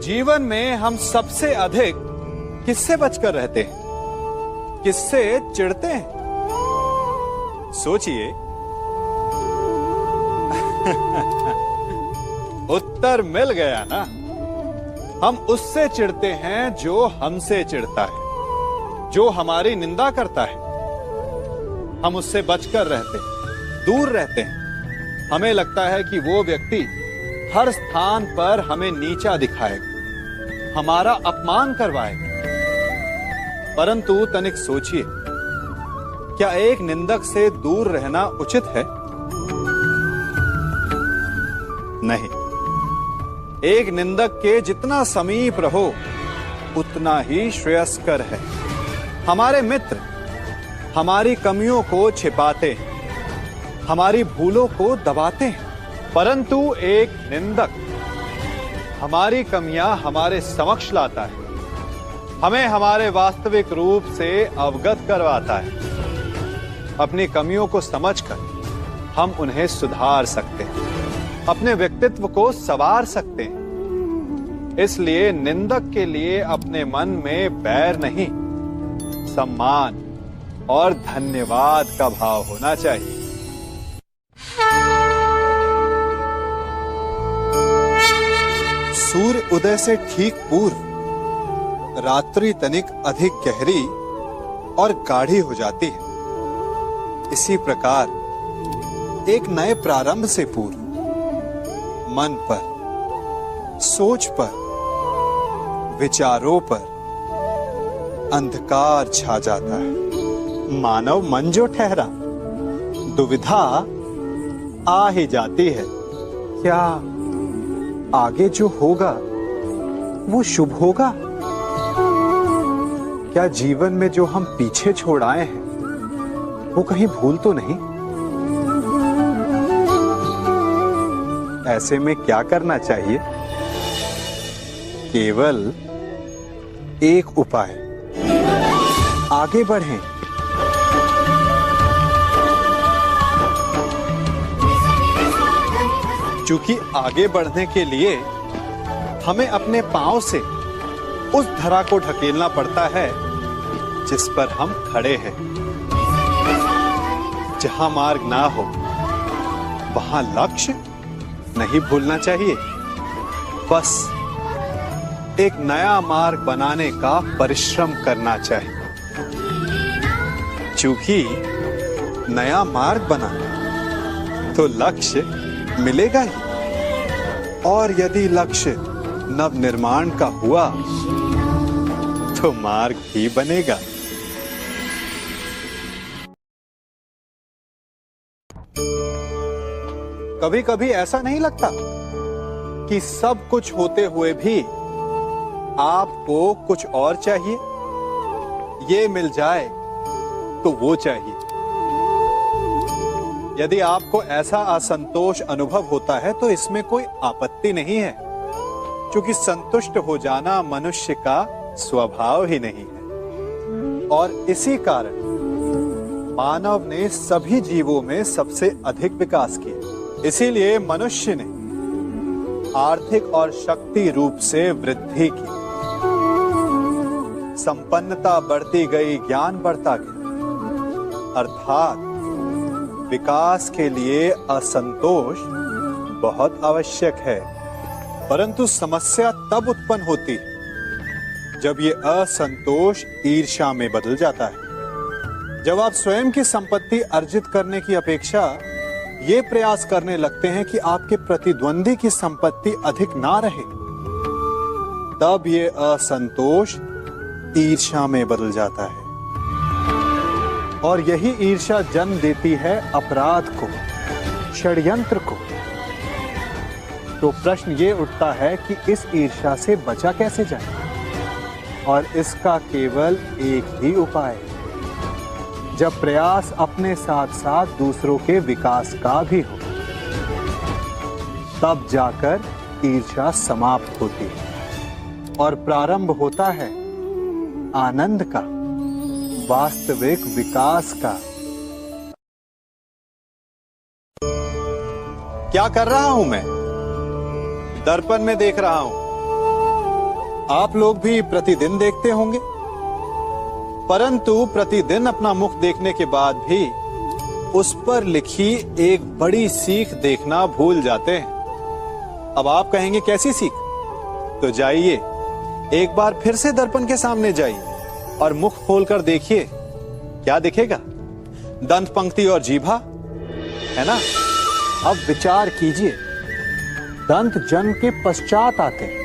जीवन में हम सबसे अधिक किससे बचकर रहते हैं, किससे चिढ़ते हैं? सोचिए। उत्तर मिल गया ना। हम उससे चिढ़ते हैं जो हमसे चिढ़ता है, जो हमारी निंदा करता है। हम उससे बचकर रहते हैं, दूर रहते हैं। हमें लगता है कि वो व्यक्ति हर स्थान पर हमें नीचा दिखाएगा, हमारा अपमान करवाएगा। परंतु तनिक सोचिए, क्या एक निंदक से दूर रहना उचित है? नहीं। एक निंदक के जितना समीप रहो उतना ही श्रेयस्कर है। हमारे मित्र हमारी कमियों को छिपाते हैं, हमारी भूलों को दबाते हैं, परंतु एक निंदक हमारी कमियां हमारे समक्ष लाता है, हमें हमारे वास्तविक रूप से अवगत करवाता है। अपनी कमियों को समझकर हम उन्हें सुधार सकते हैं, अपने व्यक्तित्व को संवार सकते हैं। इसलिए निंदक के लिए अपने मन में बैर नहीं, सम्मान और धन्यवाद का भाव होना चाहिए। सूर्य उदय से ठीक पूर्व रात्रि तनिक अधिक गहरी और गाढ़ी हो जाती है। इसी प्रकार एक नए प्रारंभ से पूर्व मन पर, सोच पर, विचारों पर अंधकार छा जाता है। मानव मन जो ठहरा, दुविधा आ ही जाती है। क्या आगे जो होगा वो शुभ होगा? क्या जीवन में जो हम पीछे छोड़ आए हैं वो कहीं भूल तो नहीं? ऐसे में क्या करना चाहिए? केवल एक उपाय, आगे बढ़ें। क्योंकि आगे बढ़ने के लिए हमें अपने पांव से उस धरा को ढकेलना पड़ता है जिस पर हम खड़े हैं। जहां मार्ग ना हो वहां लक्ष्य नहीं भूलना चाहिए। बस एक नया मार्ग बनाने का परिश्रम करना चाहिए। क्योंकि नया मार्ग बना तो लक्ष्य मिलेगा ही, और यदि लक्ष्य नव निर्माण का हुआ तो मार्ग भी बनेगा। कभी कभी ऐसा नहीं लगता कि सब कुछ होते हुए भी आपको कुछ और चाहिए? ये मिल जाए तो वो चाहिए। यदि आपको ऐसा असंतोष अनुभव होता है तो इसमें कोई आपत्ति नहीं है, क्योंकि संतुष्ट हो जाना मनुष्य का स्वभाव ही नहीं है। और इसी कारण मानव ने सभी जीवों में सबसे अधिक विकास किया। इसीलिए मनुष्य ने आर्थिक और शक्ति रूप से वृद्धि की, संपन्नता बढ़ती गई, ज्ञान बढ़ता गया। अर्थात विकास के लिए असंतोष बहुत आवश्यक है। परंतु समस्या तब उत्पन्न होती है जब ये असंतोष ईर्ष्या में बदल जाता है। जब आप स्वयं की संपत्ति अर्जित करने की अपेक्षा ये प्रयास करने लगते हैं कि आपके प्रतिद्वंदी की संपत्ति अधिक ना रहे, तब ये असंतोष ईर्ष्या में बदल जाता है। और यही ईर्ष्या जन्म देती है अपराध को, षड्यंत्र को। तो प्रश्न ये उठता है कि इस ईर्ष्या से बचा कैसे जाए? और इसका केवल एक ही उपाय है। जब प्रयास अपने साथ साथ दूसरों के विकास का भी हो, तब जाकर ईर्ष्या समाप्त होती है और प्रारंभ होता है आनंद का, वास्तविक विकास का। क्या कर रहा हूं मैं? दर्पण में देख रहा हूं आप लोग भी प्रतिदिन देखते होंगे, परंतु प्रतिदिन अपना मुख देखने के बाद भी उस पर लिखी एक बड़ी सीख देखना भूल जाते हैं। अब आप कहेंगे कैसी सीख? तो जाइए, एक बार फिर से दर्पण के सामने जाइए और मुख खोलकर देखिए, क्या दिखेगा? दंत पंक्ति और जीभा, है ना? अब विचार कीजिए, दंत जन्म के पश्चात आते हैं,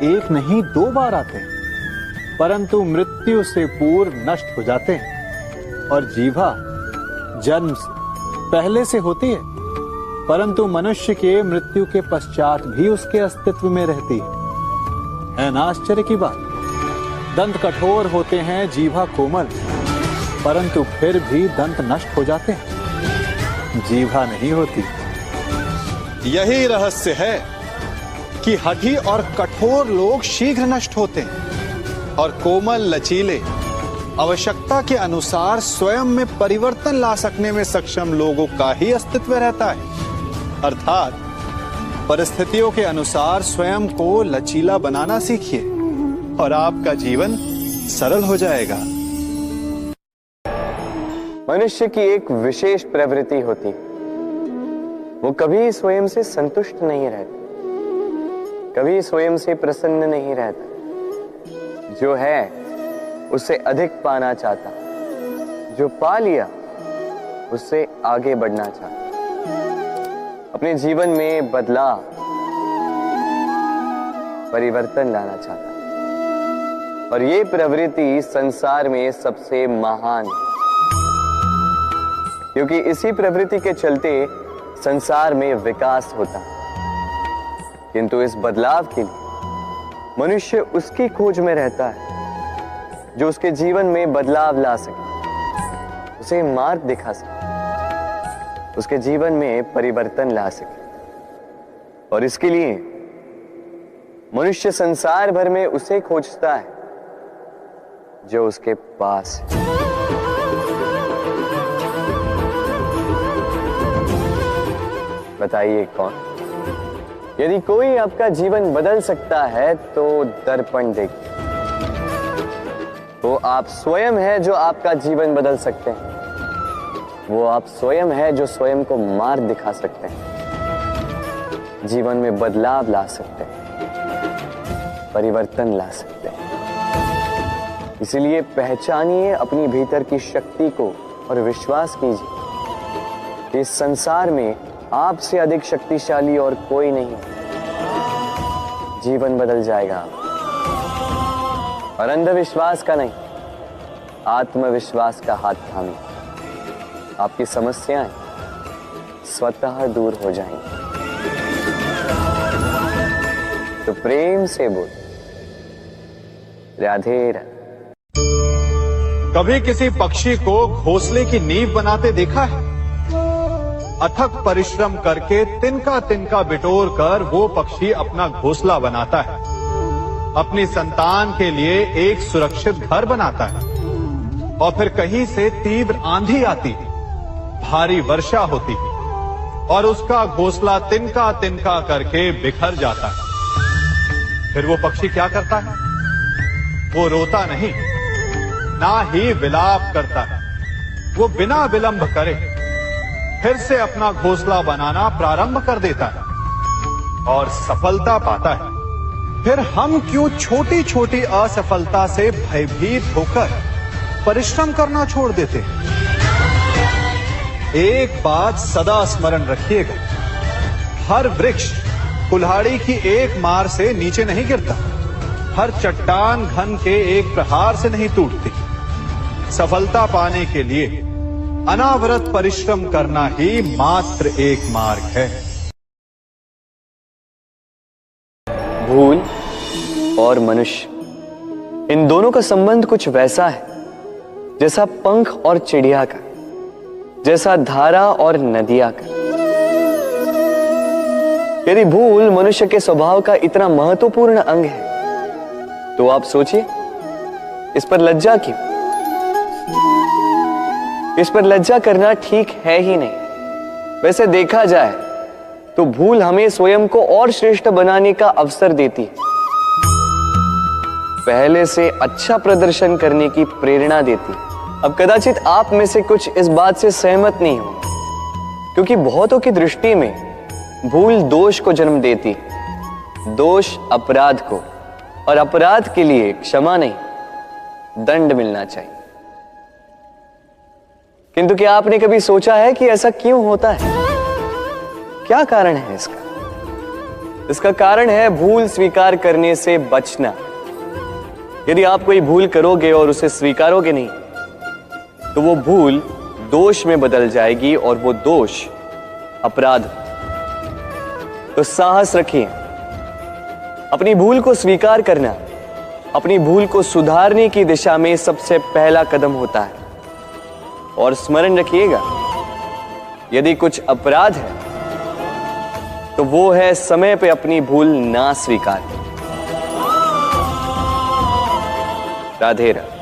एक नहीं 2 बार आते हैं, परंतु मृत्यु से पूर्व नष्ट हो जाते हैं। और जीभा जन्म से पहले से होती है, परंतु मनुष्य के मृत्यु के पश्चात भी उसके अस्तित्व में रहती है ना आश्चर्य की बात? दंत कठोर होते हैं, जीभा कोमल, परंतु फिर भी दंत नष्ट हो जाते हैं, जीभा नहीं होती। यही रहस्य है कि हठी और कठोर लोग शीघ्र नष्ट होते हैं और कोमल लचीले आवश्यकता के अनुसार स्वयं में परिवर्तन ला सकने में सक्षम लोगों का ही अस्तित्व रहता है। अर्थात परिस्थितियों के अनुसार स्वयं को लचीला बनाना सीखिए और आपका जीवन सरल हो जाएगा। मनुष्य की एक विशेष प्रवृत्ति होती, वो कभी स्वयं से संतुष्ट नहीं रहता, कभी स्वयं से प्रसन्न नहीं रहता। जो है उससे अधिक पाना चाहता, जो पा लिया उससे आगे बढ़ना चाहता, अपने जीवन में बदलाव परिवर्तन लाना चाहता। और ये प्रवृत्ति संसार में सबसे महान है, क्योंकि इसी प्रवृत्ति के चलते संसार में विकास होता है। किंतु इस बदलाव के लिए मनुष्य उसकी खोज में रहता है जो उसके जीवन में बदलाव ला सके, उसे मार्ग दिखा सके, उसके जीवन में परिवर्तन ला सके। और इसके लिए मनुष्य संसार भर में उसे खोजता है जो उसके पास है। बताइए कौन? यदि कोई आपका जीवन बदल सकता है तो दर्पण देखिए। वो आप स्वयं है जो आपका जीवन बदल सकते हैं। वो आप स्वयं है जो स्वयं को मार्ग दिखा सकते हैं, जीवन में बदलाव ला सकते हैं, परिवर्तन ला सकते हैं। इसलिए पहचानिए अपनी भीतर की शक्ति को और विश्वास कीजिए कि इस संसार में आपसे अधिक शक्तिशाली और कोई नहीं। जीवन बदल जाएगा और अंधविश्वास का नहीं, आत्मविश्वास का हाथ थामे आपकी समस्याएं स्वतः दूर हो जाएंगी। तो प्रेम से बोल, राधे राधे। कभी किसी पक्षी को घोंसले की नींव बनाते देखा है? अथक परिश्रम करके तिनका तिनका बिटोर कर वो पक्षी अपना घोंसला बनाता है, अपनी संतान के लिए एक सुरक्षित घर बनाता है। और फिर कहीं से तीव्र आंधी आती है, भारी वर्षा होती है और उसका घोंसला तिनका तिनका करके बिखर जाता है। फिर वो पक्षी क्या करता है? वो रोता नहीं, ना ही विलाप करता है। वो बिना विलंब करे फिर से अपना घोंसला बनाना प्रारंभ कर देता है और सफलता पाता है। फिर हम क्यों छोटी छोटी असफलता से भयभीत होकर परिश्रम करना छोड़ देते हैं? एक बात सदा स्मरण रखिएगा, हर वृक्ष कुल्हाड़ी की एक मार से नीचे नहीं गिरता, हर चट्टान घन के एक प्रहार से नहीं टूटती। सफलता पाने के लिए अनावरत परिश्रम करना ही मात्र एक मार्ग है। भूल और मनुष्य, इन दोनों का संबंध कुछ वैसा है जैसा पंख और चिड़िया का, जैसा धारा और नदिया का। यदि भूल मनुष्य के स्वभाव का इतना महत्वपूर्ण अंग है तो आप सोचिए, इस पर लज्जा क्यों? इस पर लज्जा करना ठीक है ही नहीं। वैसे देखा जाए तो भूल हमें स्वयं को और श्रेष्ठ बनाने का अवसर देती है। पहले से अच्छा प्रदर्शन करने की प्रेरणा देती। अब कदाचित आप में से कुछ इस बात से सहमत नहीं हो, क्योंकि बहुतों की दृष्टि में भूल दोष को जन्म देती, दोष अपराध को, और अपराध के लिए क्षमा नहीं, दंड मिलना चाहिए। किंतु क्या आपने कभी सोचा है कि ऐसा क्यों होता है? क्या कारण है इसका? इसका कारण है भूल स्वीकार करने से बचना। यदि आप कोई भूल करोगे और उसे स्वीकारोगे नहीं, तो वो भूल दोष में बदल जाएगी और वो दोष अपराध। तो साहस रखिए, अपनी भूल को स्वीकार करना अपनी भूल को सुधारने की दिशा में सबसे पहला कदम होता है। और स्मरण रखिएगा, यदि कुछ अपराध है तो वो है समय पे अपनी भूल ना स्वीकार। राधे राधे।